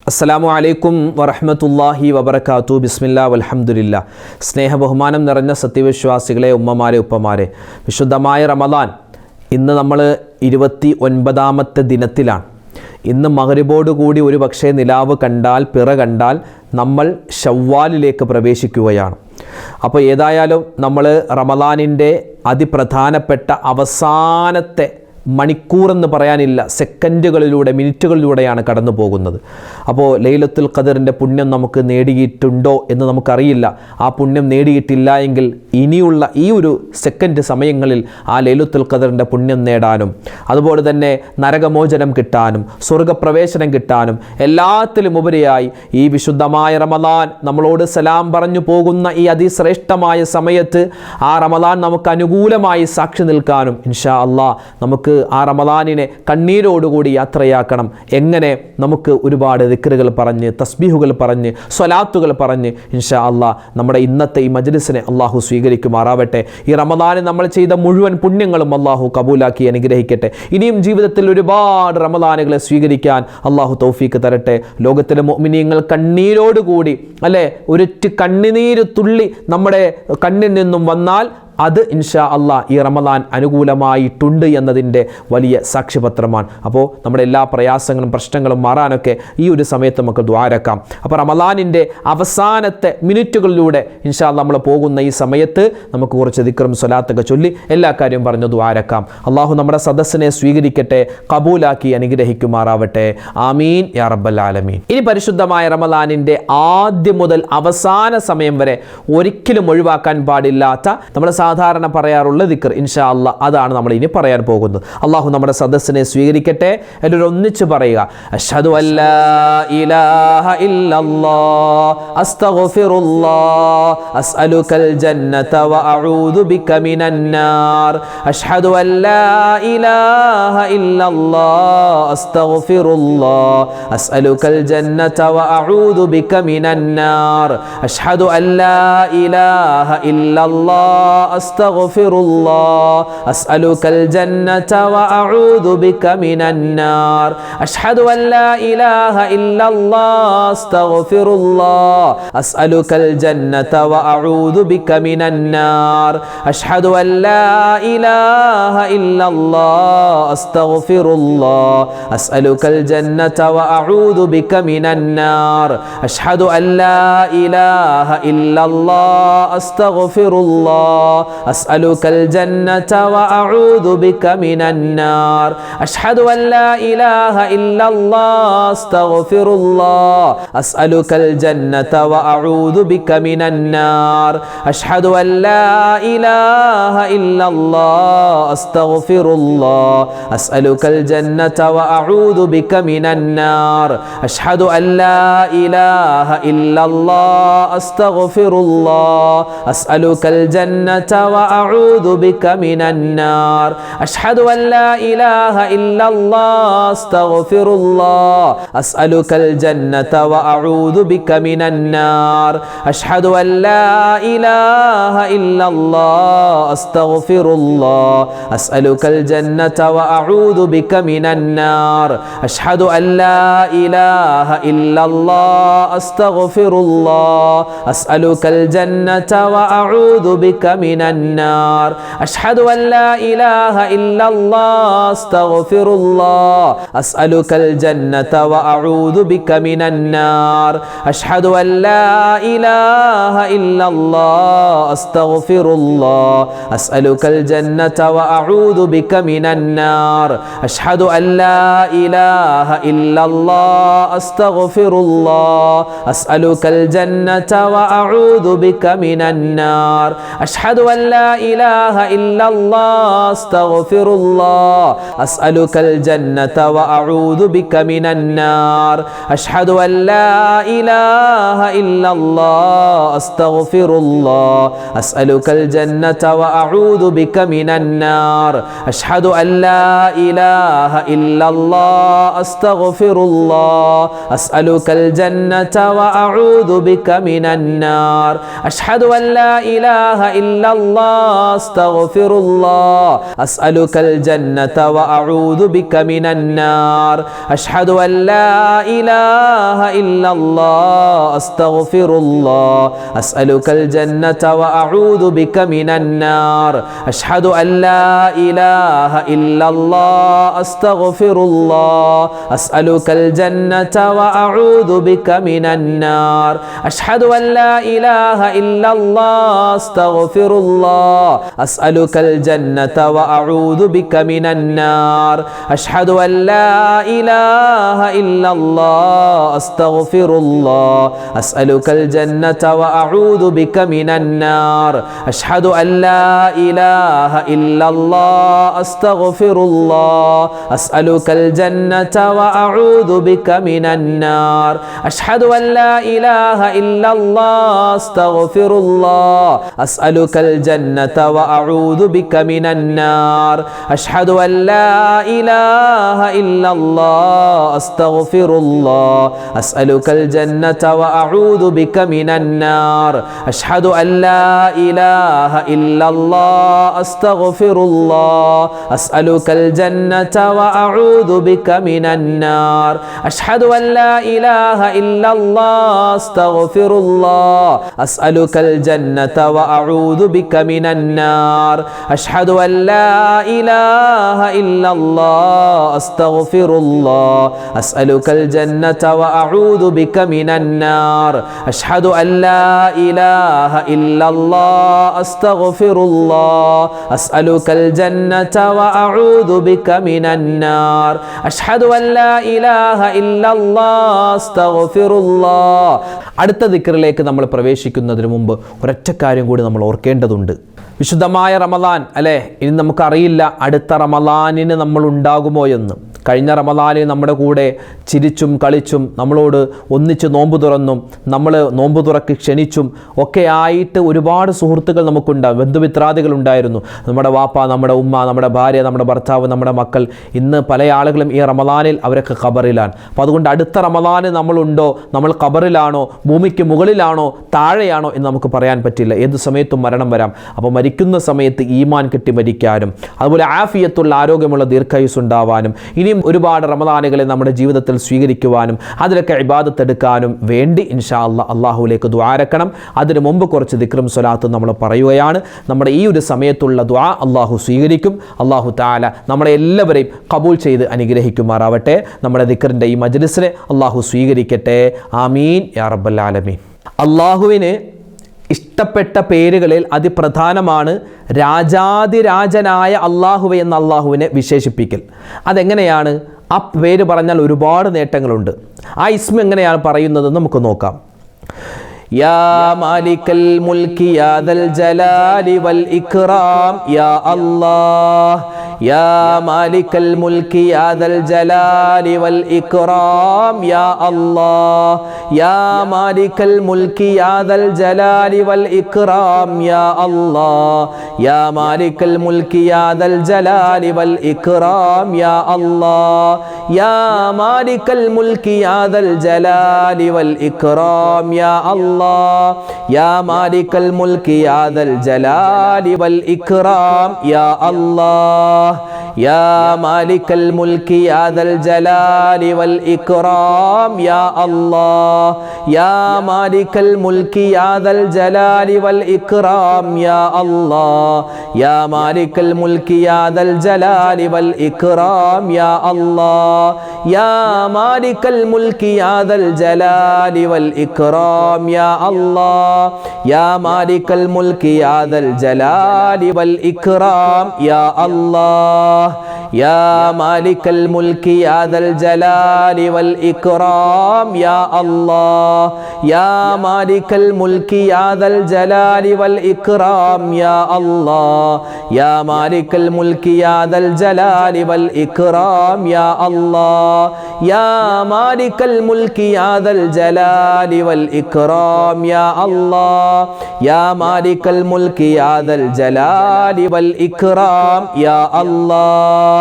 അസ്സലാമു അലൈക്കും വറഹ്മത്തുള്ളാഹി വബറകാതുഹു. ബിസ്മില്ലാ വൽഹംദുലില്ലാ. സ്നേഹബഹുമാനം നിറഞ്ഞ സത്യവിശ്വാസികളെ, ഉമ്മമാരെ, ഉപ്പമാരെ, വിശുദ്ധമായ റമദാൻ ഇന്ന് നമ്മൾ 29ാമത്തെ ദിനത്തിലാണ്. ഇന്ന് മഗ്‌രിബോടുകൂടി ഒരു പക്ഷേ നിലാവ് കണ്ടാൽ, പിറ കണ്ടാൽ നമ്മൾ ശവ്വാലിലേക്ക് പ്രവേശിക്കുകയാണ്. അപ്പോൾ ഏതായാലും നമ്മൾ റമദാനിൻ്റെ അതിപ്രധാനപ്പെട്ട അവസാനത്തെ മണിക്കൂറെന്ന് പറയാനില്ല, സെക്കൻഡുകളിലൂടെ, മിനിറ്റുകളിലൂടെയാണ് കടന്നു പോകുന്നത്. അപ്പോൾ ലൈലത്തുൽ ഖദറിൻ്റെ പുണ്യം നമുക്ക് നേടിയിട്ടുണ്ടോ എന്ന് നമുക്കറിയില്ല. ആ പുണ്യം നേടിയിട്ടില്ല എങ്കിൽ ഇനിയുള്ള ഈ ഒരു സെക്കൻഡ് സമയങ്ങളിൽ ആ ലൈലത്തുൽ ഖദറിൻ്റെ പുണ്യം നേടാനും, അതുപോലെ തന്നെ നരകമോചനം കിട്ടാനും, സ്വർഗപ്രവേശനം കിട്ടാനും, എല്ലാത്തിലും ഉപരിയായി ഈ വിശുദ്ധമായ റമദാൻ നമ്മളോട് സലാം പറഞ്ഞു പോകുന്ന ഈ അതിശ്രേഷ്ഠമായ സമയത്ത് ആ റമദാൻ നമുക്ക് അനുകൂലമായി സാക്ഷി നിൽക്കാനും ഇൻഷാ അള്ളാഹ് നമുക്ക് ആ റമദാനിനെ കണ്ണീരോടുകൂടി യാത്രയാക്കണം. എങ്ങനെ? നമുക്ക് ഒരുപാട് ദിക്റുകൾ പറഞ്ഞ്, തസ്ബീഹുകൾ പറഞ്ഞ്, സ്വലാത്തുകൾ പറഞ്ഞ് ഇൻഷാ അള്ളാഹ് നമ്മുടെ ഇന്നത്തെ ഈ മജ്ലിസിനെ അള്ളാഹു സ്വീകരിക്കുമാറാവട്ടെ. ഈ റമദാനിൽ നമ്മൾ ചെയ്ത മുഴുവൻ പുണ്യങ്ങളും അള്ളാഹു കബൂലാക്കി അനുഗ്രഹിക്കട്ടെ. ഇനിയും ജീവിതത്തിൽ ഒരുപാട് റമദാനുകളെ സ്വീകരിക്കാൻ അള്ളാഹു തൗഫീക്ക് തരട്ടെ. ലോകത്തിലെ മുഅ്മിനീങ്ങൾ കണ്ണീരോടുകൂടി, അല്ലേ, ഒരൊറ്റ കണ്ണുനീര് തുള്ളി നമ്മുടെ കണ്ണിൽ നിന്നും വന്നാൽ അത് ഇൻഷാ അള്ളാഹ് ഈ റമദാൻ അനുകൂലമായിട്ടുണ്ട് എന്നതിൻ്റെ വലിയ സാക്ഷ്യപത്രമാണ്. അപ്പോൾ നമ്മുടെ എല്ലാ പ്രയാസങ്ങളും പ്രശ്നങ്ങളും മാറാനൊക്കെ ഈ ഒരു സമയത്ത് നമുക്ക് ദ്വാരക്കാം. അപ്പോൾ റമദാനിൻ്റെ അവസാനത്തെ മിനിറ്റുകളിലൂടെ ഇൻഷാ അള്ളാഹ് നമ്മൾ പോകുന്ന ഈ സമയത്ത് നമുക്ക് കുറച്ച് ദിക്റും സ്വലാത്തൊക്കെ ചൊല്ലി എല്ലാ കാര്യവും പറഞ്ഞു ദ്വാരക്കാം. അള്ളാഹു നമ്മുടെ സദസ്സിനെ സ്വീകരിക്കട്ടെ, കബൂലാക്കി അനുഗ്രഹിക്കുമാറാവട്ടെ. ആമീൻ യാ റബ്ബൽ ആലമീൻ. ഇനി പരിശുദ്ധമായ റമദാനിൻ്റെ ആദ്യം മുതൽ അവസാന സമയം വരെ ഒരിക്കലും ഒഴിവാക്കാൻ പാടില്ലാത്ത നമ്മൾ സാധാരണ പറയാറുള്ള ദിക്ർ ഇൻഷാ അല്ലാഹ് അതാണ് നമ്മൾ ഇനി പറയാൻ പോകുന്നത്. അള്ളാഹു നമ്മുടെ സദസ്സിനെ സ്വീകരിക്കട്ടെ. എല്ലാവരും ഒന്നിച്ച് പറയുക, അഷ്ഹദു അല്ലാ ഇലാഹ ഇല്ലല്ലാഹ് അസ്തഗ്ഫിറുല്ലാഹ് അസ്അലുകൽ ജന്നത വഅഊദു ബിക മിനൻ നാർ. അഷ്ഹദു അല്ലാ ഇലാഹ ഇല്ലല്ലാഹ് അസ്തഗ്ഫിറുല്ലാഹ് അസ്അലുകൽ ജന്നത വഅഊദു ബിക മിനൻ നാർ. അഷ്ഹദു അല്ലാ ഇലാഹ ഇല്ലല്ലാഹ് അസ്തഗ്ഫിറുല്ലാഹ് അസ്അലുകൽ ജന്നത വഅഊദു ബിക മിനൻ നാർ. അഷ്ഹദു അല്ലാ ഇലാഹ ഇല്ലല്ലാഹ് അസ്തഗ്ഫിറുല്ലാഹ് അസ്അലുകൽ ജന്നത വഅഊദു ബിക മിനൻ നാർ. അഷ്ഹദു അല്ലാ ഇലാഹ ഇല്ലല്ലാഹ് അസ്തഗ്ഫിറുല്ലാഹ് അസ്അലുകൽ ജന്നത വഅഊദു ബിക മിനൻ നാർ. അഷ്ഹദു അല്ലാ ഇലാഹ ഇല്ലല്ലാഹ് അസ്തഗ്ഫിറുല്ലാഹ് അസ്അലുകൽ ജന്നത വഅഊദു ബിക മിനൻ നാർ. അഷ്ഹദു അല്ലാ ഇലാഹ ഇല്ലല്ലാഹ് അസ്തഗ്ഫിറുല്ലാഹ് അസ്അലുകൽ ജന്നത വഅഊദു ബിക മിനൻ നാർ. അഷ്ഹദു അല്ലാ ഇലാഹ ഇല്ലല്ലാഹ് അസ്തഗ്ഫിറുല്ലാഹ് അസ്അലുകൽ ജന്നത വഅഊദു ബിക മിനൻ നാർ. അഷ്ഹദു അല്ലാ ഇലാഹ ഇല്ലല്ലാഹ് അസ്തഗ്ഫിറുല്ലാഹ് അസ്അലുകൽ ജന്നത വഅഊദു ബിക മിനൻ നാർ. അഷ്ഹദു അല്ലാ ഇലാഹ ഇല്ലല്ലാഹ് അസ്തഗ്ഫിറുല്ലാഹ് അസ്അലുകൽ ജന്നത വഅഊദു ബിക മിനൻ നാർ. അഷ്ഹദു അല്ലാ ഇലാഹ ഇല്ലല്ലാഹ് അസ്തഗ്ഫിറുല്ലാഹ് അസ്അലുകൽ ജന്നത വഅഊദു ബിക മിനൻ നാർ. അഷ്ഹദു അല്ലാ ഇലാഹ ഇല്ലല്ലാഹ് അസ്തഗ്ഫിറുല്ലാഹ് അസ്അലുകൽ ജന്നത വഅഊദു ബിക മിനൻ നാർ. അഷ്ഹദു അല്ലാ ഇലാഹ ഇല്ലല്ലാഹ് അസ്തഗ്ഫിറുല്ലാഹ് അസ്അലുകൽ ജന്നത വഅഊദു ബിക മിനൻ നാർ. അഷ്ഹദു അല്ലാ ഇലാഹ ഇല്ലല്ലാഹ് അസ്തഗ്ഫിറുല്ലാഹ് അസ്അലുകൽ ജന്നത വഅഊദു ബിക മിനൻ നാർ. അഷ്ഹദു അല്ലാ ഇലാഹ ഇല്ലല്ലാഹ് അസ്തഗ്ഫിറുല്ലാഹ് അസ്അലുകൽ ജന്നത വഅഊദു ബിക മിനൻ നാർ. അഷ്ഹദു അല്ലാ ഇലാഹ ഇല്ലല്ലാഹ് അസ്തഗ്ഫിറുല്ലാഹ് അസ്അലുകൽ ജന്നത വഅഊദു ബിക മിനൻ നാർ. അഷ്ഹദു അല്ലാ ഇലാഹ ഇല്ലല്ലാഹ് അസ്തഗ്ഫിറുല്ലാഹ് അസ്അലുകൽ ജന്നത വഅഊദു ബിക മിനൻ നാർ. അഷ്ഹദു അല്ലാ ഇലാഹ ഇല്ലല്ലാഹ് അസ്തഗ്ഫിറുല്ലാഹ് അസ്അലുകൽ ജന്നത വഅഊദു ബിക മിനൻ നാർ. അഷ്ഹദു അല്ലാ ഇലാഹ ഇല്ലല്ലാഹ് illallah astaghfirullah as'alukal jannata wa a'udhu bika minan nar ashhadu an la ilaha illallah astaghfirullah as'alukal jannata wa a'udhu bika minan nar ashhadu an la ilaha illallah astaghfirullah as'alukal jannata wa a'udhu bika minan nar ashhadu an la ilaha illallah astaghfirullah as'alukal jannata wa a'udhu bika minan nar ashhadu an la ilaha illallah astaghfirullah as'alukal jannata wa a'udhu bika minan nar ashhadu an la ilaha illallah astaghfirullah as'alukal jannata wa a'udhu bika minan nar ashhadu an la ilaha illallah astaghfirullah as'alukal jannata wa a'udhu bika minan nar ashhadu an la ilaha illallah astaghfirullah as'alukal jannata wa a'udhu bika minan nar ashhadu an la ilaha illallah astaghfirullah as'alukal jannata wa a'udhu bika minan nar ashhadu an la ilaha illallah astaghfirullah as'alukal jannata wa a'udhu bika minan nar ashhadu an la ilaha illallah astaghfirullah as'alukal jannata wa a'udhu bika minan nar ashhadu an la ilaha illallah astaghfirullah as'alukal jannata wa a'udhu bika minan nar ashhadu an la ilaha illallah astaghfirullah. അടുത്ത ദിക്റിലേക്ക് നമ്മൾ പ്രവേശിക്കുന്നതിന് മുമ്പ് ഒരൊറ്റ കാര്യം കൂടി നമ്മൾ ഓർക്കേണ്ടതുണ്ട്. വിശുദ്ധമായ റമദാൻ അല്ലേ, ഇനി നമുക്കറിയില്ല അടുത്ത റമദാനിന് നമ്മൾ ഉണ്ടാകുമോ എന്ന്. കഴിഞ്ഞ റമദാനിൽ നമ്മുടെ കൂടെ ചിരിച്ചും കളിച്ചും നമ്മളോട് ഒന്നിച്ച് നോമ്പ് തുറന്നും നമ്മൾ നോമ്പ് തുറക്ക് ക്ഷണിച്ചും ഒക്കെ ആയിട്ട് ഒരുപാട് സുഹൃത്തുക്കൾ നമുക്കുണ്ടാകും, ബന്ധുമിത്രാദികൾ ഉണ്ടായിരുന്നു. നമ്മുടെ വാപ്പ, നമ്മുടെ ഉമ്മ, നമ്മുടെ ഭാര്യ, നമ്മുടെ ഭർത്താവ്, നമ്മുടെ മക്കൾ. ഇന്ന് പല ആളുകളും ഈ റമദാനിൽ അവരൊക്കെ ഖബറിലാണ്. അപ്പോൾ അതുകൊണ്ട് അടുത്ത റമദാന് നമ്മളുണ്ടോ, നമ്മൾ ഖബറിലാണോ, ഭൂമിക്ക് മുകളിലാണോ താഴെയാണോ എന്ന് നമുക്ക് പറയാൻ പറ്റില്ല. ഏത് സമയത്തും മരണം വരാം. അപ്പോൾ മരിക്കുന്ന സമയത്ത് ഈമാൻ കിട്ടി മരിക്കാനും അതുപോലെ ആഫിയത്തുള്ള ആരോഗ്യമുള്ള ദീർഘായുസ് ഉണ്ടാവാനും ഇനിയും ഒരുപാട് റമദാനുകളെ നമ്മുടെ ജീവിതത്തിൽ സ്വീകരിക്കുവാനും അതിലൊക്കെ ഇബാദത്ത് എടുക്കാനും വേണ്ടി ഇൻഷാ അല്ലാഹ് അള്ളാഹുവിലേക്ക് ദുആരക്കണം. അതിനു മുമ്പ് കുറച്ച് ദിക്റും സ്വലാത്തും നമ്മൾ പറയുകയാണ്. നമ്മുടെ ഈ ഒരു സമയത്തുള്ള ദുആ അള്ളാഹു സ്വീകരിക്കും. അള്ളാഹു തആല നമ്മളെ എല്ലാവരെയും ഖബൂൽ ചെയ്ത് അനുഗ്രഹിക്കുമാറാവട്ടെ. നമ്മുടെ ദിക്റിൻ്റെ ഈ മജ്ലിസിനെ അള്ളാഹു സ്വീകരിക്കട്ടെ. ആമീൻ യാ റബ്ബൽ ആലമീൻ. അള്ളാഹുവിന് ഇഷ്ടപ്പെട്ട പേരുകളിൽ അതിപ്രധാനമാണ് രാജാതിരാജനായ അള്ളാഹുവെ എന്ന അള്ളാഹുവിനെ വിശേഷിപ്പിക്കൽ. അതെങ്ങനെയാണ്? ആ പേര് പറഞ്ഞാൽ ഒരുപാട് നേട്ടങ്ങളുണ്ട്. ആ ഇസ്മ എങ്ങനെയാണ് പറയുന്നത് നമുക്ക് നോക്കാം. യാ മാലിക്കൽ മുൽക്കി യാ ദൽ ജലാലി വൽ ഇക്റാം യാ അല്ലാഹ് യാ മാലിക്കൽ മുൽക്കി യാ ദൽ ജലാലി വൽ ഇക്റാം യാ അല്ലാഹ് യാ മാലിക്കൽ മുൽക്കി യാ ദൽ ജലാലി വൽ ഇക്റാം യാ അല്ലാഹ് യാ മാലിക്കൽ മുൽക്കി യാ ദൽ ജലാലി വൽ ഇക്റാം യാ അല്ലാഹ് യാ മാലിക്കൽ മുൽക്കി യാ ദൽ ജലാലി വൽ ഇക്റാം യാ അല്ലാഹ് يا مالك الملك يا ذا الجلال والإكرام يا الله يا مالك الملك يا ذا الجلال والإكرام يا الله يا مالك الملك يا ذا الجلال والإكرام يا الله يا مالك الملك يا ذا الجلال والإكرام يا الله يا مالك الملك يا ذا الجلال والإكرام يا الله يا مالك الملك يا ذا الجلال والإكرام يا الله يا مالك الملك يا ذا الجلال والإكرام يا الله يا مالك الملك يا ذا الجلال والإكرام يا الله يا مالك الملك يا ذا الجلال والإكرام يا الله يا مالك الملك يا ذا الجلال والإكرام يا الله يا مالك الملك يا ذا الجلال والإكرام يا الله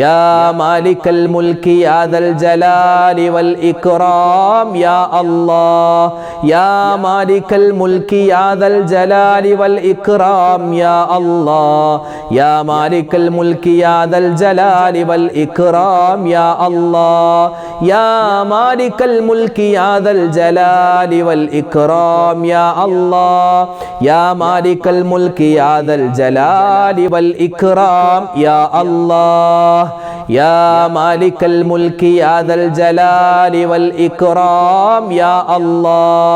يا مالك الملك يا ذا الجلال والإكرام يا الله യാ മാലിക്കൽ മുൽക്കി യാ ദൽ ജലാലി വൽ ഇക്റാം യാ അല്ലാഹ് യാ മാലിക്കൽ മുൽക്കി യാ ദൽ ജലാലി വൽ ഇക്റാം യാ അല്ലാഹ് യാ മാലിക്കൽ മുൽക്കി യാ ദൽ ജലാലി വൽ ഇക്റാം യാ അല്ലാഹ് യാ മാലിക്കൽ മുൽക്കി യാ ദൽ ജലാലി വൽ ഇക്റാം യാ അല്ലാഹ് യാ മാലിക്കൽ മുൽക്കി യാ ദൽ ജലാലി വൽ ഇക്റാം യാ അല്ലാഹ്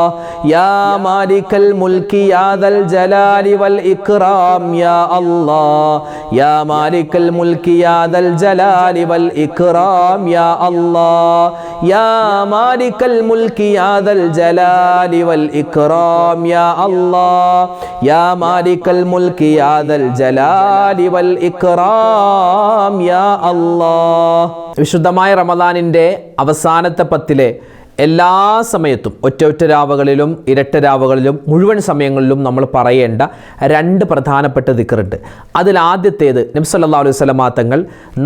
യാ മാലിക്കൽ മുൽക്കി യാ ദൽ ജലാലി വൽ ഇക്റാം യാ അല്ലാഹ് യാ മാലിക്കൽ മുൽക്കി യാ ദൽ ജലാലി വൽ ഇക്റാം യാ അല്ലാഹ് യാ മാലിക്കൽ മുൽക്കി യാ ദൽ ജലാലി വൽ ഇക്റാം യാ അല്ലാഹ് യാ മാലിക്കൽ മുൽക്കി യാ ദൽ ജലാലി വൽ ഇക്റാം യാ അല്ലാഹ്. വിശുദ്ധമായ റമദാനിൻ്റെ അവസാനത്തെ പത്തിലെ എല്ലാ സമയത്തും ഒറ്റ രാവുകളിലും ഇരട്ട രാവുകളിലും മുഴുവൻ സമയങ്ങളിലും നമ്മൾ പറയേണ്ട 2 പ്രധാനപ്പെട്ട ദിക്റുണ്ട്. അതിലാദ്യത്തേത് നബി സല്ലല്ലാഹു അലൈഹി വസല്ലം തങ്ങൾ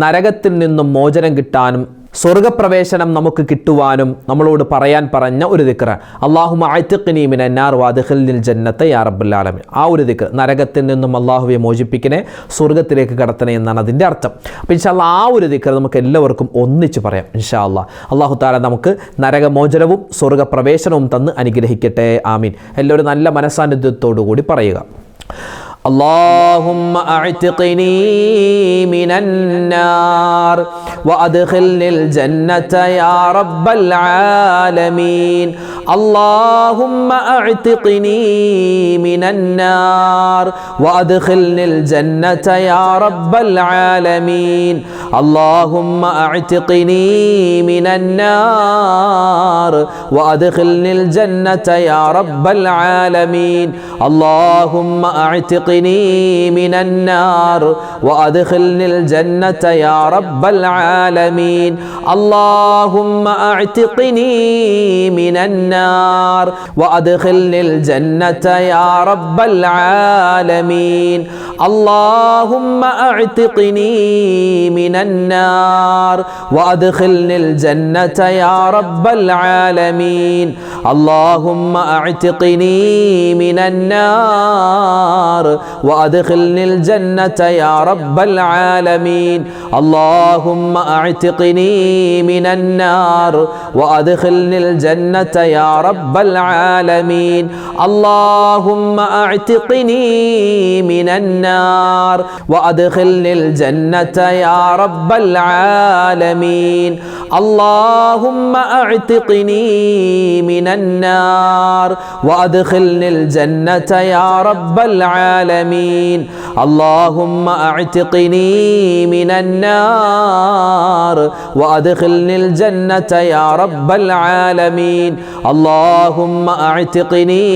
നരകത്തിൽ നിന്നും മോചനം കിട്ടാനും സ്വർഗപ്രവേശനം നമുക്ക് കിട്ടുവാനും നമ്മളോട് പറയാൻ പറഞ്ഞ ഒരു ദിക്റാണ്. അല്ലാഹുമ്മ അഅ്തിഖ്നി മിനന്നാർ വഅദ്ഖിൽനിൽ ജന്നത യാ റബ്ബൽ ആലമീൻ. ആ ഒരു ദിക്ർ, നരകത്തിൽ നിന്നും അല്ലാഹുവെ മോചിപ്പിക്കണേ, സ്വർഗത്തിലേക്ക് കടത്തണേ എന്നാണ് അതിൻ്റെ അർത്ഥം. അപ്പോൾ ഇൻഷാ അല്ലാഹ് ആ ഒരു ദിക്ർ നമുക്ക് എല്ലാവർക്കും ഒന്നിച്ച് പറയാം ഇൻഷാ അല്ലാഹ്. അല്ലാഹു തആല നമുക്ക് നരകമോചനവും സ്വർഗപ്രവേശനവും തന്ന് അനുഗ്രഹിക്കട്ടെ, ആമീൻ. എല്ലാവരും നല്ല മനസ്സാന്നിധ്യത്തോടു കൂടി പറയുക. اللهم أعتقني من النار وأدخلني الجنة يا رب العالمين. اللهم أعتقني من النار وأدخلني الجنة يا رب العالمين. اللهم أعتقني من النار وأدخلني الجنة يا رب العالمين. اللهم أعتقني من النار وأدخلني الجنة يا رب العالمين. اللهم أعتقني من النار وأدخلني الجنة يا رب العالمين. اللهم أعتقني من النار وأدخلني الجنة يا رب العالمين. اللهم أعتقني من النار وأدخلني الجنة يا رب العالمين. اللهم أعتقني من النار وأدخلني الجنة يا رب العالمين. اللهم أعتقني من النار وأدخلني الجنة يا رب العالمين. اللهم أعتقني من النار وأدخلني الجنة يا رب العالمين. اللهم أعتقني من النار وأدخلني الجنة يا رب العالمين. اللهم أعتقني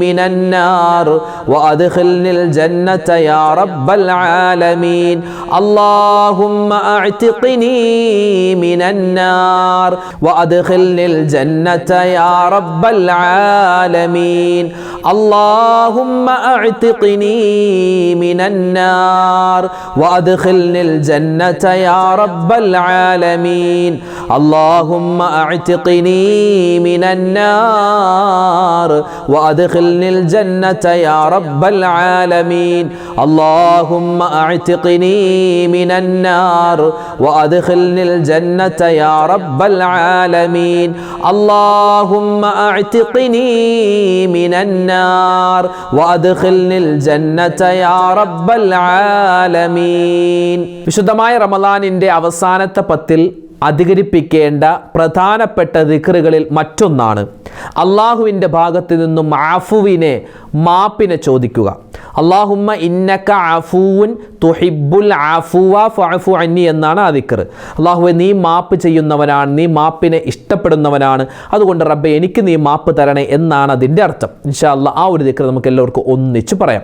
من النار وأدخلني الجنة يا رب العالمين. اللهم أعتقني من النار وأدخلني الجنة يا رب العالمين. اللهم أعتقني من النار وأدخلني الجنة يا رب العالمين. اللهم أعتقني من النار وأدخلني الجنة يا رب العالمين. اللهم أعتقني من النار وأدخلني الجنة يا رب العالمين. اللهم أعتقني من النار وأدخلني الجنة يا رب العالمين. വിശുദ്ധമായ റമളാനിന്റെ അവസാനത്തെ 10 അധികരിപ്പിക്കേണ്ട പ്രധാനപ്പെട്ട ദിക്റുകളിൽ മറ്റൊന്നാണ് അള്ളാഹുവിൻ്റെ ഭാഗത്ത് നിന്നും ആഫുവിനെ, മാപ്പിനെ ചോദിക്കുക. അല്ലാഹുമ്മ ഇന്നക അഫൂൻ തുഹിബ്ബുൽ അഫ്വ ഫഅഫു അന്നി എന്നാണ് ആ ദിക്ർ. അല്ലാഹുവേ, നീ മാപ്പ് ചെയ്യുന്നവനാണ്, നീ മാപ്പിനെ ഇഷ്ടപ്പെടുന്നവനാണ്, അതുകൊണ്ട് റബ്ബേ എനിക്ക് നീ മാപ്പ് തരണേ എന്നാണ് അതിൻ്റെ അർത്ഥം. ഇൻഷാ അല്ലാഹ് ആ ഒരു ദിക്ർ നമുക്ക് എല്ലാവർക്കും ഒന്നിച്ച് പറയാം.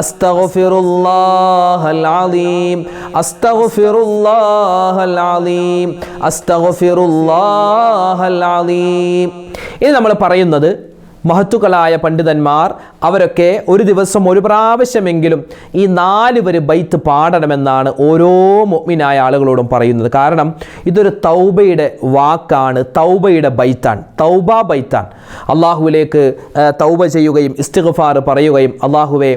അസ്തഗ്ഫിറുല്ലാഹൽ അലീം, അസ്തഗ്ഫിറുല്ലാഹൽ അലീം, അസ്തഗ്ഫിറുല്ലാഹൽ അലീം. ഇനി നമ്മൾ പറയുന്നത് മഹത്തുക്കളായ പണ്ഡിതന്മാർ അവരൊക്കെ ഒരു ദിവസം ഒരു പ്രാവശ്യമെങ്കിലും ഈ 4 വരി ബൈത്ത് പാടണമെന്നാണ് ഓരോ മുഅ്മിനായ ആളുകളോടും പറയുന്നത്. കാരണം ഇതൊരു തൗബയുടെ വാക്കാണ്, തൗബയുടെ ബൈത്താണ്, തൗബ ബൈത്താണ്. അള്ളാഹുവിലേക്ക് തൗബ ചെയ്യുകയും ഇസ്തിഗ്ഫാർ പറയുകയും അള്ളാഹുവെ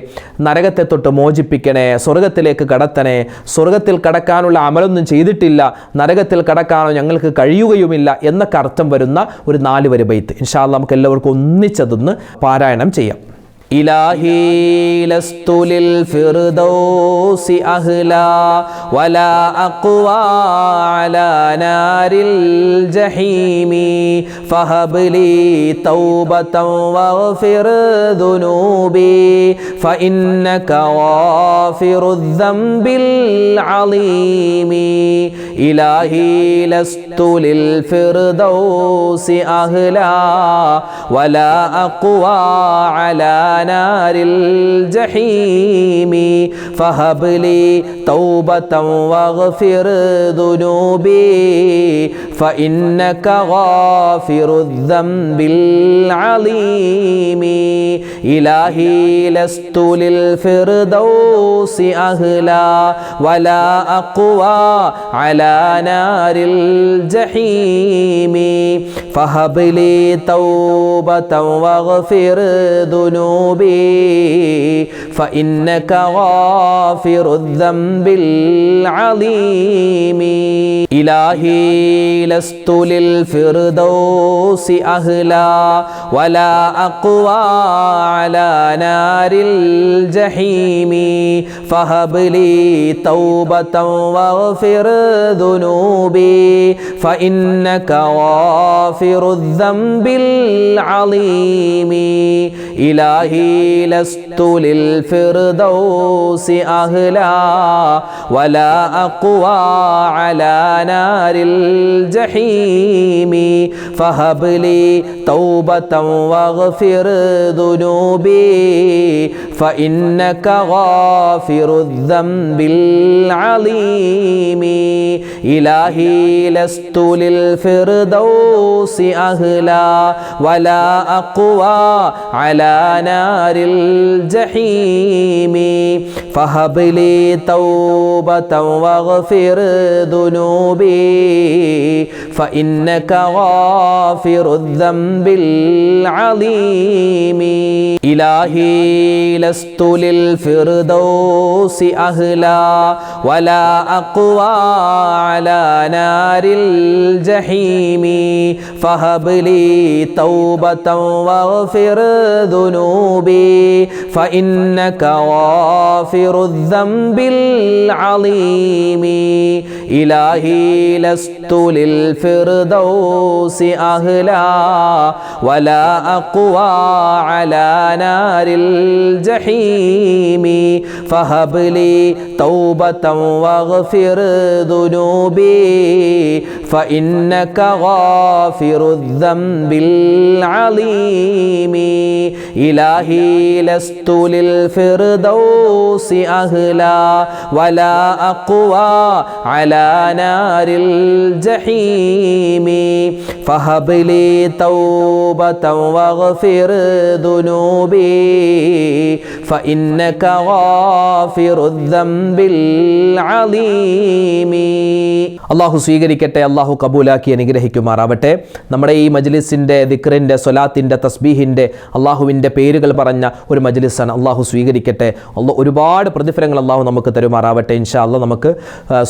നരകത്തെ തൊട്ട് മോചിപ്പിക്കണേ, സ്വർഗത്തിലേക്ക് കടത്തണേ, സ്വർഗത്തിൽ കടക്കാനുള്ള അമലൊന്നും ചെയ്തിട്ടില്ല, നരകത്തിൽ കടക്കാനോ ഞങ്ങൾക്ക് കഴിയുകയുമില്ല എന്നൊക്കെ അർത്ഥം വരുന്ന ഒരു 4 വരി ബൈത്ത് ഇൻഷാ അല്ലാഹ് നമുക്ക് എല്ലാവർക്കും ഒന്നിച്ചതൊന്ന് പാരായണം ചെയ്യാം. ഇലാഹി ലസ്തു ലിൽ ഫിർദൗസി അഹ്ലാ വലാ അഖ്വാ അലാ നാരിൽ ജഹീമി ഫഹബ്ലി തൗബതൻ വഗ്ഫിർ ദുനൂബി ഫഇന്നക ഗാഫിറുദ് ദംബിൽ അലീമി. ഇലാഹി ലസ്തു ലിൽ ഫിർദൗസി അഹ്ലാ വലാ അഖ്വാ അലാ نار الجحيم فهب لي توبة واغفر ذنوبي فإنك غافر الذنب العليم. إلهي لست للفردوس أهلا ولا أقوى على نار الجحيم فهب لي توبة واغفر ذنوبي فإنك غافر الذنب العليم. إلهي لست للفردوس أهلا ولا أقوى على نار الجحيم فهب لي توبة واغفر ذنوبي فإنك غافر الذنب العليم. إلهي لست للفردوس أهلا ولا أقوى على نار الجحيم فهب لي توبة واغفر ذنوبي فإنك غافر الذنب العليم. إلهي لست للفردوس أهلا ولا أقوى على نار الجحيم فهب لي توبة واغفر ذنوبي فإنك غافر الذنب العليم. إلهي لست للفردوس أهلا ولا أقوى على نار الجحيم فهب لي توبة واغفر ذنوبي فإنك غافر الذنب العليم. إلهي لست للفردوس أهلا ولا أقوى على نار الجحيم فهب لي توبة واغفر ذنوبي فإنك غافر الذنب العليم. إلهي لست للفردوس أهلا ولا أقوى على نار الجحيم فهب لي توبة واغفر ذنوبي فإنك غافر الذنب العليم. അള്ളാഹു സ്വീകരിക്കട്ടെ, അള്ളാഹു കബൂലാക്കി അനുഗ്രഹിക്കുമാറാവട്ടെ. നമ്മുടെ ഈ മജ്ലിസിൻ്റെ ദിക്റിൻ്റെ സ്വലാത്തിൻ്റെ തസ്ബീഹിൻ്റെ അള്ളാഹുവിൻ്റെ പേരുകൾ പറഞ്ഞ ഒരു മജ്ലിസാണ്. അള്ളാഹു സ്വീകരിക്കട്ടെ. ഒരുപാട് പ്രതിഫലങ്ങൾ അള്ളാഹു നമുക്ക് തരുമാറാവട്ടെ. ഇൻഷാ അല്ലാഹ് നമുക്ക്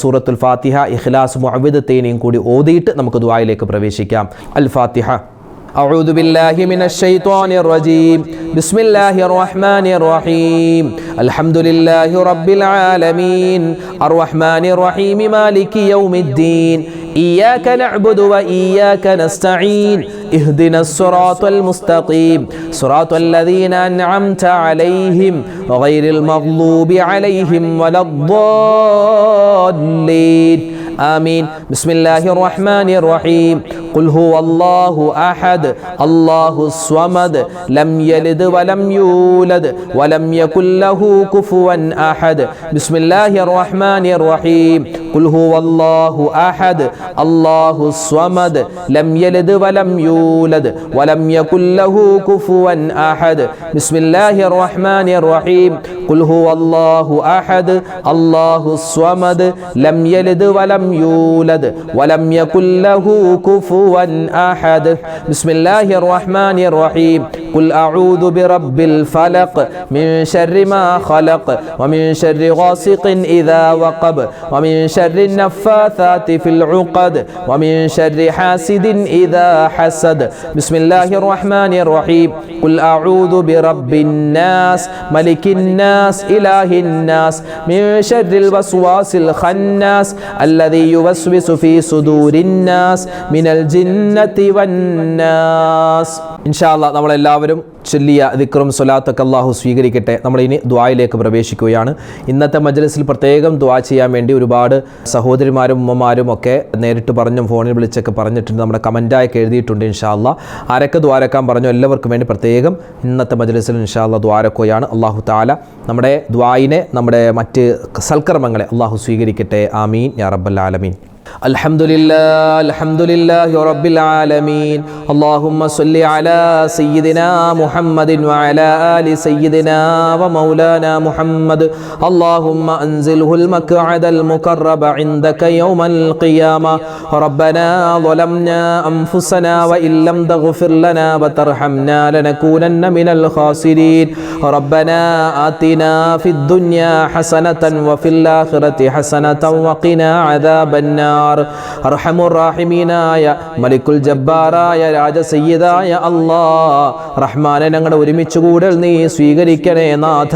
സൂറത്തുൽ ഫാത്തിഹ, ഇഖ്ലാസ്, മുഅവ്വിദത്തൈനിയും കൂടി ഓതിയിട്ട് നമുക്ക് ദുആയിലേക്ക് പ്രവേശിക്കാം. അൽ ഫാത്തിഹ. أعوذ بالله من الشيطان الرجيم. بسم الله الرحمن الرحيم. الحمد لله رب العالمين الرحمن الرحيم مالك يوم الدين إياك نعبد وإياك نستعين اهدنا الصراط المستقيم صراط الذين أنعمت عليهم غير المغضوب عليهم ولا الضالين آمين. بسم الله الرحمن الرحيم. ഖുൽ ഹുവല്ലാഹു അഹദ് അല്ലാഹുസ് സ്വമദ് ലം യലിദ് വലം യൂലദ് വലം യകുൽ ലഹു കുഫുവൻ അഹദ്. ബിസ്മില്ലാഹിർ റഹ്മാനിർ റഹീം. ഖുൽ ഹുവല്ലാഹു അഹദ് അല്ലാഹുസ് സ്വമദ് ലം യലിദ് വലം യൂലദ് വലം യകുൽ ലഹു കുഫുവൻ അഹദ്. ബിസ്മില്ലാഹിർ റഹ്മാനിർ റഹീം. ഖുൽ ഹുവല്ലാഹു അഹദ് അല്ലാഹുസ് സ്വമദ് ലം യലിദ് വലം യൂലദ് വലം യകുൽ ലഹു കുഫുവൻ അഹദ്. ബിസ്മില്ലാഹിർ റഹ്മാനിർ റഹീം. ഖുൽ അഊദു ബിറബ്ബിൽ ഫലഖ് മിൻ ശർരി മാ ഖലഖ് വമിൻ ശർരി ഗാസിഖിൻ ഇദാ വഖബ് വമിൻ ശർരി നഫ്ഫാഥാതി ഫിൽ ഉഖദ് വമിൻ ശർരി ഹാസിദിൻ ഇദാ ഹസദ്. ബിസ്മില്ലാഹിർ റഹ്മാനിർ റഹീം. ഖുൽ അഊദു ബിറബ്ബിൻ നാസ് മലിക്കിൻ നാസ് ഇലാഹിൻ നാസ് മിൻ ശർരിൽ വസ്വാസിൽ ഖന്നാസ് അല്ലദീ യുവസ്വിസു ഫീ സുദൂരിൻ നാസ് മിനൽ ജിന്നതി വന്നാസ്. ഇൻഷാ അല്ലാഹ് നമ്മളെല്ലാവരും ചൊല്ലിയ ദിക്റും സ്വലാത്തൊക്കെ അല്ലാഹു സ്വീകരിക്കട്ടെ. നമ്മളിനി ദുആയിലേക്ക് പ്രവേശിക്കുകയാണ്. ഇന്നത്തെ മജ്ലിസിൽ പ്രത്യേകം ദുആ ചെയ്യാൻ വേണ്ടി ഒരുപാട് സഹോദരിമാരും ഉമ്മമാരും ഒക്കെ നേരിട്ട് പറഞ്ഞും ഫോണിൽ വിളിച്ചൊക്കെ പറഞ്ഞിട്ടുണ്ട്. നമ്മുടെ കമൻറ്റായൊക്കെ എഴുതിയിട്ടുണ്ട്. ഇൻഷാ അല്ലാഹ് ആരൊക്കെ ദ്വാരക്കാൻ പറഞ്ഞു എല്ലാവർക്കും വേണ്ടി പ്രത്യേകം ഇന്നത്തെ മജ്ലിസിൽ ഇൻഷാ അല്ലാഹ് ദ്വാരക്കുകയാണ്. അല്ലാഹു തആല നമ്മുടെ ദ്വായിനെ നമ്മുടെ മറ്റ് സൽക്കർമ്മങ്ങളെ അല്ലാഹു സ്വീകരിക്കട്ടെ. ആമീൻ യാ റബ്ബൽ ആലമീൻ. അൽഹംദുലില്ലാഹി റബ്ബിൽ ആലമീൻ. اللهم صل على سيدنا محمد وعلى آل سيدنا ومولانا محمد. اللهم أنزله المقعد المقرب عندك يوم القيامة. ربنا ظلمنا أنفسنا وإن لم تغفر لنا وترحمنا لنكونن من الخاسرين. ربنا آتنا في الدنيا حسنة وفي الآخرة حسنة وقنا عذاب النار. أرحم الراحمين يا ملك الجبار يا രാജസയ്യിദായ അല്ലാഹ് റഹ്മാനെ ഞങ്ങളുടെ ഒരുമിച്ച് കൂടൽ നീ സ്വീകരിക്കണേ നാഥ.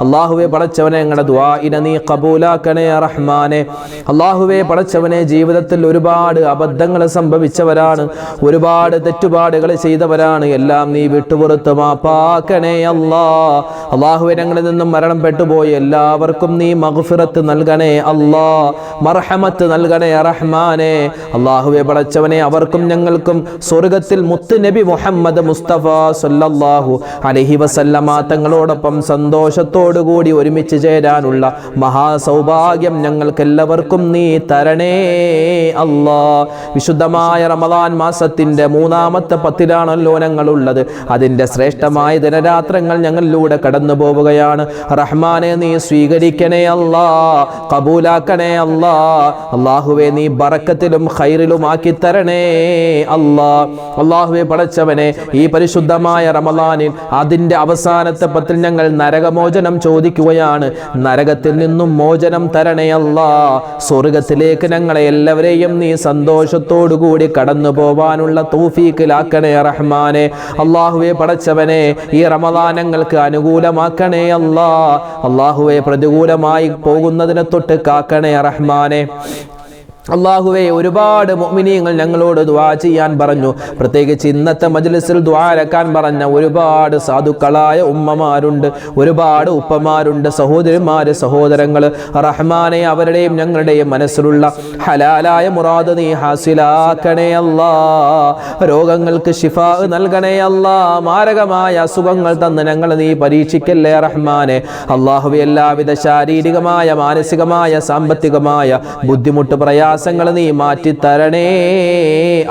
അല്ലാഹുവേ പടച്ചവനെ ഞങ്ങളുടെ ദുആഇനെ നീ ഖബൂലാക്കണേ റഹ്മാനെ. അല്ലാഹുവേ പടച്ചവനെ ജീവിതത്തിൽ ഒരുപാട് അബദ്ധങ്ങൾ സംഭവിച്ചവരാണ്, ഒരുപാട് തെറ്റുപാടുകൾ ചെയ്തവരാണ്. എല്ലാം നീ വിട്ടുപുറത്ത് മാപ്പാക്കണേ അല്ലാഹ്. അല്ലാഹുവേ ഞങ്ങളിൽ നിന്നും മരണപ്പെട്ടുപോയി എല്ലാവർക്കും നീ മഗ്ഫിറത്ത് നൽകണേ അല്ലാഹ്, മർഹമത്ത് നൽകണേ റഹ്മാനെ. അല്ലാഹുവേ പടച്ചവനെ അവർക്കും ഞങ്ങൾക്കും സ്വർഗത്തിൽ മുത്ത് നബി മുഹമ്മദ് മുസ്തഫ സല്ലല്ലാഹു അലൈഹി വസല്ലമ തങ്ങളോടൊപ്പം സന്തോഷത്തോടു കൂടി ഒരുമിച്ച് ചേരാനുള്ള മഹാസൗഭാഗ്യം ഞങ്ങൾക്കെല്ലാവർക്കും നീ തരണേ അല്ലാഹ്. വിശുദ്ധമായ റമദാൻ മാസത്തിന്റെ 3-ാമത്തെ 10-ലാണല്ലോ ഞങ്ങളുള്ളത്. അതിന്റെ ശ്രേഷ്ഠമായ ദിനരാത്രങ്ങൾ ഞങ്ങളിലൂടെ കടന്നു പോവുകയാണ്. റഹ്മാനെ നീ സ്വീകരിക്കണേ അല്ലാഹ്, കബൂലാക്കണേ അല്ലാഹ്. അല്ലാഹുവേ നീ ബറക്കത്തിലും ഖൈറിലും ആക്കി തരണേ അല്ലാഹ്. അല്ലാഹുവേ പടച്ചവനെ ഈ പരിശുദ്ധമായ റമദാനിൽ അതിൻ്റെ അവസാനത്തെ 10-ൽ ഞങ്ങൾ നരകമോചനം ചോദിക്കുകയാണ്. നരകത്തിൽ നിന്നും മോചനം തരണേ അല്ലാഹ്. സ്വർഗത്തിലേക്ക് ഞങ്ങളെ എല്ലാവരെയും നീ സന്തോഷത്തോടു കൂടി കടന്നു പോവാനുള്ള തൗഫീഖിലാക്കണേ റഹ്മാനെ. അല്ലാഹുവേ പടച്ചവനെ ഈ റമദാൻ ഞങ്ങൾക്ക് അനുകൂലമാക്കണേ അല്ലാഹ്. അല്ലാഹുവേ പ്രതികൂലമായി പോകുന്നതിനെ തൊട്ട് കാക്കണേ റഹ്മാനെ. അല്ലാഹുവേ ഒരുപാട് മുഅ്മിനീങ്ങൾ ഞങ്ങളോട് ദുആ ചെയ്യാൻ പറഞ്ഞു. പ്രത്യേകിച്ച് ഇന്നത്തെ മജ്ലിസിൽ ദുആ ഇറക്കാൻ പറഞ്ഞ ഒരുപാട് സാധുക്കളായ ഉമ്മമാരുണ്ട്, ഒരുപാട് ഉപ്പമാരുണ്ട്, സഹോദരിമാര്, സഹോദരങ്ങൾ. റഹ്മാനെ അവരുടെയും ഞങ്ങളുടെയും മനസ്സിലുള്ള ഹലാലായ മുറാദ് നീ ഹാസിലാക്കണേ അല്ലാഹ്. രോഗങ്ങൾക്ക് ശിഫാ നൽകണേ അല്ലാഹ്. മാരകമായ അസുഖങ്ങൾ തന്ന് ഞങ്ങളെ നീ പരീക്ഷിക്കല്ലേ റഹ്മാനെ. അല്ലാഹുവേ എല്ലാവിധ ശാരീരികമായ മാനസികമായ സാമ്പത്തികമായ ബുദ്ധിമുട്ട് പ്രയാസങ്ങൾ നീ മാറ്റി തരണേ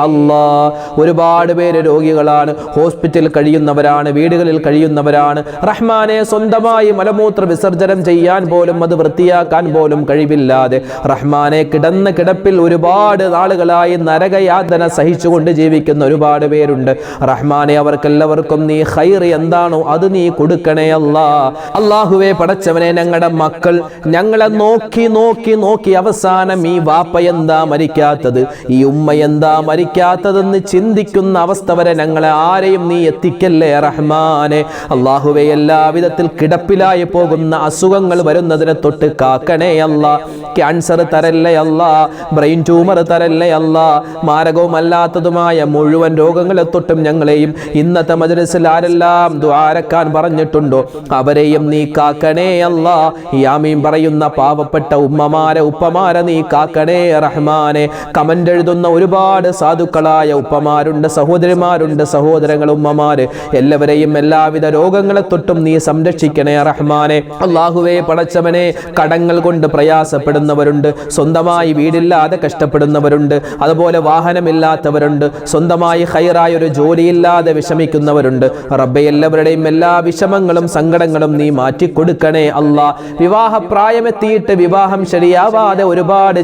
അല്ലാഹ്. ഒരുപാട് പേര് രോഗികളാണ്, ഹോസ്പിറ്റലിൽ കഴിയുന്നവരാണ്, വീടുകളിൽ കഴിയുന്നവരാണ്. റഹ്മാനെ സ്വന്തമായി മലമൂത്ര വിസർജനം ചെയ്യാൻ പോലും അത് വൃത്തിയാക്കാൻ പോലും കഴിവില്ലാതെ റഹ്മാനെ കിടന്ന കിടപ്പിൽ ഒരുപാട് നാളുകളായി നരകയാതന സഹിച്ചുകൊണ്ട് ജീവിക്കുന്ന ഒരുപാട് പേരുണ്ട്. റഹ്മാനെ അവർക്കെല്ലാവർക്കും നീ ഖൈർ എന്താണോ അത് നീ കൊടുക്കണേ അല്ലാഹ്. അല്ലാഹുവേ പടച്ചവനെ ഞങ്ങളുടെ മക്കൾ ഞങ്ങളെ നോക്കി നോക്കി നോക്കി അവസാനം ഈ വാപ്പ എന്താ മരിക്കാത്തത്, ഈ ഉമ്മ എന്താ മരിക്കാത്തതെന്ന് ചിന്തിക്കുന്ന അവസ്ഥ വരെ ഞങ്ങളെ ആരെയും നീ എത്തിക്കല്ലേ റഹ്മാനെ. അല്ലാഹുവേ എല്ലാവിധത്തിൽ കിടപ്പിലായി പോകുന്ന അസുഖങ്ങൾ വരുന്നതിനെ തൊട്ട് കാക്കണേ അല്ലാഹ്. ക്യാൻസർ തരല്ലേ അല്ലാഹ്, ബ്രെയിൻ ട്യൂമർ തരല്ലേ അല്ലാഹ്. മാരകവുമല്ലാത്തതുമായ മുഴുവൻ രോഗങ്ങളെ തൊട്ടും ഞങ്ങളെയും ഇന്നത്തെ മജ്ലിസിൽ ആരെല്ലാം ദുആരക്കാൻ പറഞ്ഞിട്ടുണ്ടോ അവരെയും നീ കാക്കണേ അല്ലാഹ്. ഈ ആമീൻ പറയുന്ന പാവപ്പെട്ട ഉമ്മമാരെ ഉപ്പമാരെ നീ കാക്കണേ റഹ്മാനെ. കമന്റ് എഴുതുന്ന ഒരുപാട് സാധുക്കളായ ഉപ്പമാരുണ്ട്, സഹോദരിമാരുണ്ട്, സഹോദരങ്ങൾ, ഉമ്മമാര്, എല്ലാവരെയും എല്ലാവിധ രോഗങ്ങളെ തൊട്ടും നീ സംരക്ഷിക്കണേ റഹ്മാനെ. അല്ലാഹുവേ പടച്ചവനെ, കടങ്ങൾ കൊണ്ട് പ്രയാസപ്പെടുന്നവരുണ്ട്, സ്വന്തമായി വീടില്ലാതെ കഷ്ടപ്പെടുന്നവരുണ്ട്, അതുപോലെ വാഹനമില്ലാത്തവരുണ്ട്, സ്വന്തമായി ഖൈറായ ഒരു ജോലിയില്ലാതെ വിഷമിക്കുന്നവരുണ്ട്. റബ്ബേ, എല്ലാവരുടെയും എല്ലാ വിഷമങ്ങളും സങ്കടങ്ങളും നീ മാറ്റിക്കൊടുക്കണേ അല്ലാ. വിവാഹപ്രായമെത്തിയിട്ട് വിവാഹം ശരിയാവാതെ ഒരുപാട്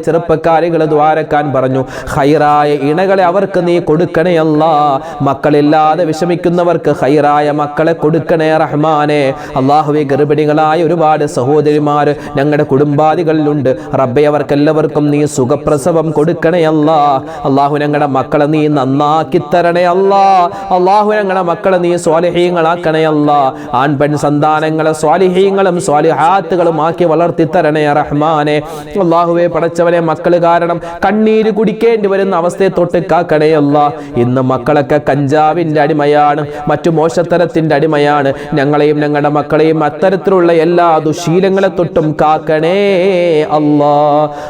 ചെറുപ്പക്കാരികൾ ദ്വാരക്കാൻ പറഞ്ഞു. ഖൈറായ ഇണകളെ അവർക്ക് നീ കൊടുക്കണേ അല്ലാ. മക്കളില്ലാതെ വിഷമിക്കുന്നവർക്ക് ഖൈറായ മക്കളെ കൊടുക്കണേ റഹ്മാനെ. അല്ലാഹുവേ, ഗർഭിണികളായ ഒരുപാട് സഹോദരിമാർ ഞങ്ങളുടെ കുടുംബാദികളിലുണ്ട്. റബ്ബേ, അവർക്കെല്ലാവർക്കും നീ സുഖപ്രസവം കൊടുക്കണേ അല്ലാ. അല്ലാഹു, ഞങ്ങളുടെ മക്കളെ നീ നന്നാക്കി തരണേ അല്ലാ. അല്ലാഹു, ഞങ്ങളുടെ മക്കളെ നീ സ്വാലിഹീങ്ങളാക്കണേ അല്ലാ. ആൺ പെൺ സന്താനങ്ങളെ സ്വാലിഹീങ്ങളും സ്വാലിഹാത്തുകളും ആക്കി വളർത്തി തരണേ റഹ്മാനെ. അല്ലാഹുവേ പടച്ചവനെ, മക്കള് കാരണം കണ്ണീര് കുടിക്കേണ്ടി വരുന്ന അവസ്ഥയെ തൊട്ട് കാക്കണേ അല്ലാ. ഇന്ന് മക്കളൊക്കെ കഞ്ചാവിന്റെ അടിമയാണ്, മറ്റു മോശത്തരത്തിന്റെ അടിമയാണ്. ഞങ്ങളെയും ഞങ്ങളുടെ മക്കളെയും അത്തരത്തിലുള്ള എല്ലാ ദുശീലങ്ങളെ തൊട്ടും കാക്കണേ അല്ലാ.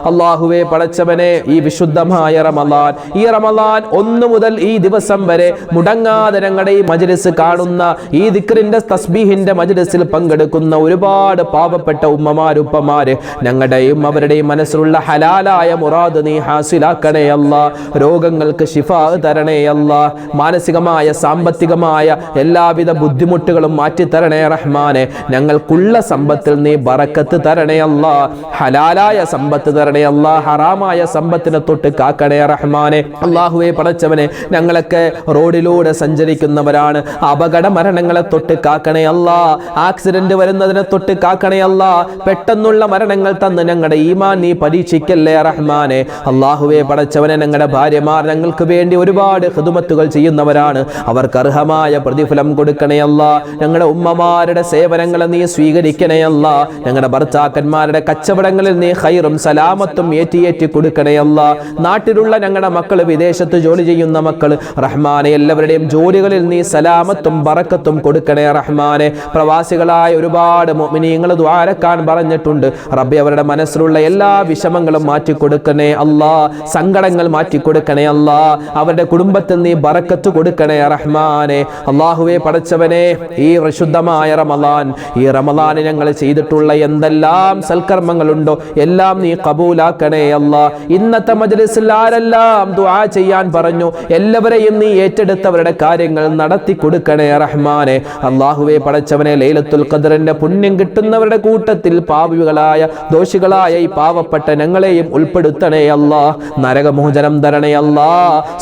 അല്ലാഹുവേ പടച്ചവനെ, ഈ വിശുദ്ധമായ റമളാൻ, ഈ റമളാൻ 1 മുതൽ ഈ ദിവസം വരെ മുടങ്ങാതെ ഞങ്ങളുടെ ഈ മജ്ലിസ് കാണുന്ന, ഈ ദിക്റിന്റെ തസ്ബീഹിന്റെ മജ്ലിസിൽ പങ്കെടുക്കുന്ന ഒരുപാട് പാവപ്പെട്ട ഉമ്മമാരുപ്പമാര്, ഞങ്ങളുടെയും അവരുടെയും മനസ്സിലുള്ള ഹലാലായ മുറാദ് നീ ഹാസിലാക്കണേ അല്ലാ. രോഗങ്ങൾക്ക് ശിഫാ തരണേ അല്ലാ. മാനസികമായ സാമ്പത്തികമായ എല്ലാവിധ ബുദ്ധിമുട്ടുകളും മാറ്റിത്തരണേ റഹ്മാനെ. ഞങ്ങൾക്കുള്ള സമ്പത്തിൽ നീ ബറക്കത്ത് തരണേ അല്ലാ. ഹലാലായ സമ്പത്ത് തരണേ അല്ലാ. ഹറാമായ സമ്പത്തിനെ തൊട്ട് കാക്കണേ റഹ്മാനെ. അല്ലാഹുവേ പടച്ചവനെ, ഞങ്ങളൊക്കെ റോഡിലൂടെ സഞ്ചരിക്കുന്നവരാണ്. അപകട മരണങ്ങളെ തൊട്ട് കാക്കണേ അല്ലാ. ആക്സിഡന്റ് വരുന്നതിനെ തൊട്ട് കാക്കണേ അല്ലാ. പെട്ടെന്നുള്ള മരണങ്ങൾ തന്ന് ഞങ്ങളുടെ ഈമാൻ നീ പരീക്ഷിക്കല്ലേ റഹ്മാനെ. അല്ലാഹുവേ പടച്ചവനെ, ഞങ്ങളുടെ ഭാര്യമാർ ഞങ്ങൾക്ക് വേണ്ടി ഒരുപാട് ഖിദ്മത്തുകൾ ചെയ്യുന്നവരാണ്. അവർക്ക് അർഹമായ പ്രതിഫലം കൊടുക്കണേ അല്ലാ. ഞങ്ങളുടെ ഉമ്മമാരുടെ സേവനങ്ങളെ നീ സ്വീകരിക്കണേ അല്ലാ. ഞങ്ങളുടെ ഭർത്താക്കന്മാരുടെ കച്ചവടങ്ങളിൽ നീ ഖൈറും സലാമത്തും ഏറ്റി കൊടുക്കണേ അല്ലാ. നാട്ടിലുള്ള ഞങ്ങളുടെ മക്കൾ, വിദേശത്ത് ജോലി ചെയ്യുന്ന മക്കൾ, റഹ്മാനെ, എല്ലാവരുടെയും ജോലികളിൽ നീ സലാമത്തും ബറക്കത്തും കൊടുക്കണേ റഹ്മാനെ. പ്രവാസികളായ ഒരുപാട് മുഅ്മിനീങ്ങൾ ദുആരക്കാൻ പറഞ്ഞിട്ടുണ്ട്. റബ്ബേ, അവരുടെ മനസ്സിലുള്ള എല്ലാ വിഷമങ്ങളും മാറ്റിക്കൊടുക്കണേ അല്ലാ. സങ്കടങ്ങൾ മാറ്റിക്കൊടുക്കണേ അല്ലാ. അവരുടെ കുടുംബത്തിൽ നീ ബറക്കത്ത് കൊടുക്കണേ റഹ്മാനെ. അല്ലാഹുവേ പടച്ചവനെ, ഈ വിശുദ്ധമായ റമളാൻ, ഈ റമളാൻ ഞങ്ങൾ ചെയ്തിട്ടുള്ള എന്തെല്ലാം സൽക്കർമ്മങ്ങളുണ്ടോ എല്ലാം നീ കബൂലാക്കണേ അല്ലാ. ഇന്നത്തെ മജ്ലിസിൽ ആരെല്ലാം ദുആ ചെയ്യാൻ പറഞ്ഞു, എല്ലാവരെയും നീ ഏറ്റെടുത്തവരുടെ കാര്യങ്ങൾ നടത്തി കൊടുക്കണേ റഹ്മാനെ. അല്ലാഹുവേ പടച്ചവനെ, ലൈലത്തുൽ ഖദ്റിന്റെ പുണ്യം കിട്ടുന്നവരുടെ കൂട്ടത്തിൽ പാപികളായ ദോഷികളായ ഈ പാവപ്പെട്ട ഞങ്ങളെയും ഉൾപ്പെടുത്തണേ അല്ലാ. നരകമോചനം തരണേ അല്ലാ.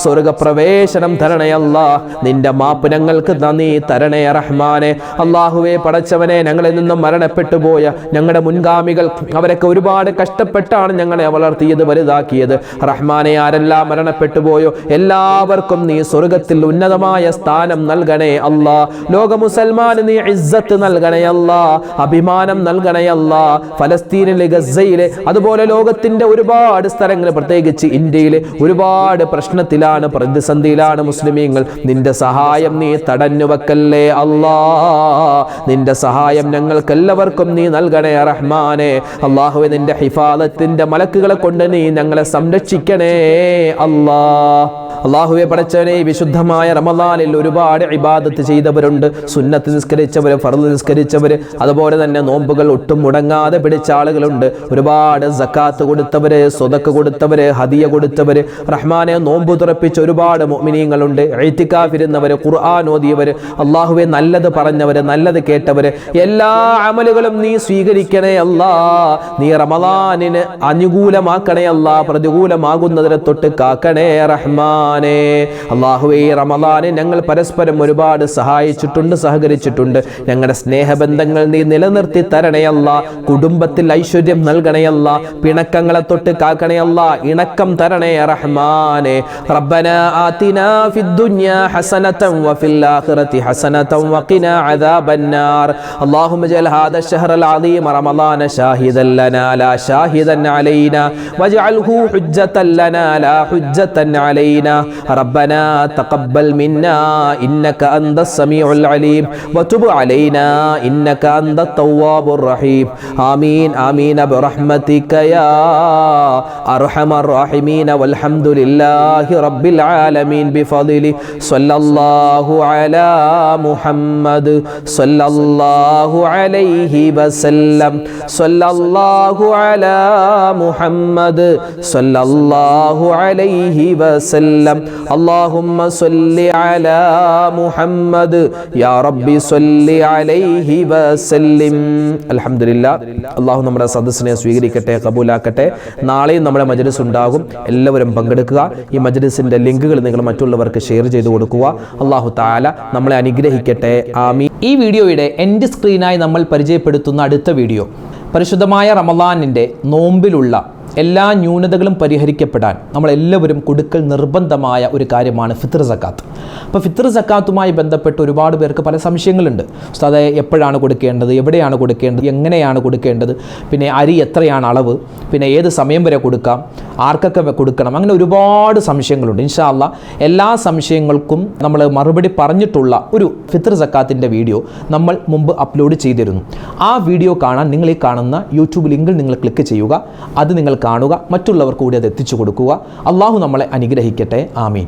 സ്വർഗപ്രവേശനം തരണേ അല്ലാ. നിന്റെ മാപ്പ് ഞങ്ങൾക്ക് നീ തരണേ റഹ്മാനെ. അല്ലാഹുവേ പടച്ചവനെ, ഞങ്ങളിൽ നിന്നും മരണപ്പെട്ടു പോയ ഞങ്ങളുടെ മുൻഗാമികൾ, അവരൊക്കെ ഒരുപാട് കഷ്ടപ്പെട്ടാണ് ഞങ്ങളെ വളർത്തിയത്, വലുതാക്കിയത്. റഹ്മാനെ, ആരെല്ലാം മരണപ്പെട്ടു പോയോ എല്ലാവർക്കും നീ സ്വർഗത്തിൽ ഉന്നതമായ സ്ഥാനം നൽകണേ അല്ലാ. ലോക മുസൽമാന് നീ ഇസ്സത്ത് നൽകണേ അല്ലാ. അഭിമാനം നൽകണേ അല്ലാ. ഫലസ്തീനിലെ, ഗസയിലെ, അതുപോലെ ലോകത്തിന്റെ ഒരുപാട് സ്ഥലങ്ങൾ, പ്രത്യേകിച്ച് ഇന്ത്യയിലെ ഒരുപാട് പ്രശ്നത്തിലാണ്, പ്രതിസന്ധിയിലാണ് മുസ്ലിമീങ്ങൾ. നിന്റെ സഹായം നീ തടഞ്ഞു വെക്കല്ലേ അല്ലാ. നിന്റെ സഹായം ഞങ്ങൾക്കെല്ലാവർക്കും നീ നൽകണേ റഹ്മാനെ. അല്ലാഹുവേ, നിന്റെ ഹിഫാദത്തിന്റെ മലക്കുകളെ കൊണ്ട് നീ ഞങ്ങളെ സംരക്ഷിക്കണേ അല്ലാ. അല്ലാഹുവേ പടച്ചവനെ, വിശുദ്ധമായ റമളാനിൽ ഒരുപാട് ഇബാദത്ത് ചെയ്തവരുണ്ട്. സുന്നത്ത് നിസ്കരിച്ചവര്, ഫർള് നിസ്കരിച്ചവര്, അതുപോലെ തന്നെ നോമ്പുകൾ ഒട്ടും മുടങ്ങാതെ പിടിച്ച ആളുകളുണ്ട്. ഒരുപാട് സക്കാത്ത് കൊടുത്തവര്, സ്വതക്ക് കൊടുത്തവര്, ഹദിയ കൊടുത്തവര്, റഹ്മാനെ, നോമ്പ് തുറപ്പിച്ച ഒരുപാട് മുഅ്മിനീങ്ങളുണ്ട്. ഇഅ്തികാഫ് ഇരുന്നവര്, ഖുർആൻ ഓതിയവര്, അല്ലാഹുവേ നല്ലത് പറഞ്ഞവര്, നല്ലത് കേട്ടവര്, എല്ലാ അമലുകളും നീ സ്വീകരിക്കണേ അല്ലാ. നീ റമളാനിന് അനുകൂലമാക്കണേ അല്ലാ. പ്രതികൂലമാകുന്നതിനെ തൊട്ട് കാക്കണേ റഹ്മാൻ. അല്ലാഹുവേ, റമളാനെ ഞങ്ങൾ പരസ്പരം ഒരുപാട് സഹായിച്ചിട്ടുണ്ട്, സഹകരിച്ചിട്ടുണ്ട്. ഞങ്ങളുടെ സ്നേഹബന്ധങ്ങൾ നീ നിലനിർത്തി തരണേ അല്ലാ. കുടുംബത്തിൽ ഐശ്വര്യം നൽകണേ അല്ലാ. പിണക്കങ്ങളെ തൊട്ട് കാക്കണേ അല്ലാ. ഇണക്കം തരണേ റഹ്മാനെ. റബ്ബനാ ആതിനാ ഫിദ്ദുനിയാ ഹസനതൻ വഫിൽ ആഖിറതി ഹസനതൻ വഖിനാ അദാബന്നാർ. അല്ലാഹുമ്മ ജഅൽ ഹാദാ അശ്ശഹ്റൽ അളീം റമളാന ഷാഹിദൻ ലനാ ലാ ഷാഹിദൻ അലൈനാ വജ്അൽഹു ഹുജ്ജതൻ ലനാ ലാ ഹുജ്ജതൻ അലൈനാ. ربنا تقبل منا إنك أنت السميع العليم وتب علينا إنك أنت التواب الرحيم آمين آمين برحمتك يا أرحم الراحمين والحمد لله رب العالمين بفضله صلى الله على محمد صلى الله عليه وسلم صلى الله على محمد صلى الله عليه وسلم اللهم صل على محمد يا ربي صل عليه وسلم الحمد لله അല്ലാഹു നമ്മുടെ സദസ്സിനെ സ്വീകരിക്കട്ടെ, കബൂലാക്കട്ടെ. നാളെയും നമ്മുടെ മജ്‌ലിസ് ഉണ്ടാകും. എല്ലാവരും പങ്കെടുക്കുക. ഈ മജ്‌ലിസിന്റെ ലിങ്കുകൾ നിങ്ങൾ മറ്റുള്ളവർക്ക് ഷെയർ ചെയ്തു കൊടുക്കുക. അല്ലാഹു തആല നമ്മളെ അനുഗ്രഹിക്കട്ടെ. ആമീൻ. ഈ വീഡിയോയുടെ എൻഡ് സ്ക്രീനായി നമ്മൾ പരിചയപ്പെടുത്തുന്ന അടുത്ത വീഡിയോ പരിശുദ്ധമായ റമളാനിൻ്റെ നോമ്പിലുള്ള എല്ലാ ന്യൂനതകളും പരിഹരിക്കപ്പെടാൻ നമ്മളെല്ലാവരും കൊടുക്കൽ നിർബന്ധമായ ഒരു കാര്യമാണ് ഫിത്ർ സക്കാത്ത്. അപ്പോൾ ഫിത്ർ സക്കാത്തുമായി ബന്ധപ്പെട്ട് ഒരുപാട് പേർക്ക് പല സംശയങ്ങളുണ്ട്. ഉസ്താദേ, എപ്പോഴാണ് കൊടുക്കേണ്ടത്, എവിടെയാണ് കൊടുക്കേണ്ടത്, എങ്ങനെയാണ് കൊടുക്കേണ്ടത്, പിന്നെ അരി എത്രയാണ് അളവ്, പിന്നെ ഏത് സമയം വരെ കൊടുക്കാം, ആർക്കൊക്കെ കൊടുക്കണം, അങ്ങനെ ഒരുപാട് സംശയങ്ങളുണ്ട്. ഇൻഷാ അല്ലാ എല്ലാ സംശയങ്ങൾക്കും നമ്മൾ മറുപടി പറഞ്ഞിട്ടുള്ള ഒരു ഫിത്ർ സക്കാത്തിൻ്റെ വീഡിയോ നമ്മൾ മുമ്പ് അപ്ലോഡ് ചെയ്തിരുന്നു. ആ വീഡിയോ കാണാൻ നിങ്ങൾ ഈ കാണുന്ന യൂട്യൂബ് ലിങ്കിൽ നിങ്ങൾ ക്ലിക്ക് ചെയ്യുക. അത് നിങ്ങൾ കാണുക, മറ്റുള്ളവർക്ക് കൂടി അത് എത്തിച്ചു കൊടുക്കുക. അള്ളാഹു നമ്മളെ അനുഗ്രഹിക്കട്ടെ. ആമീൻ.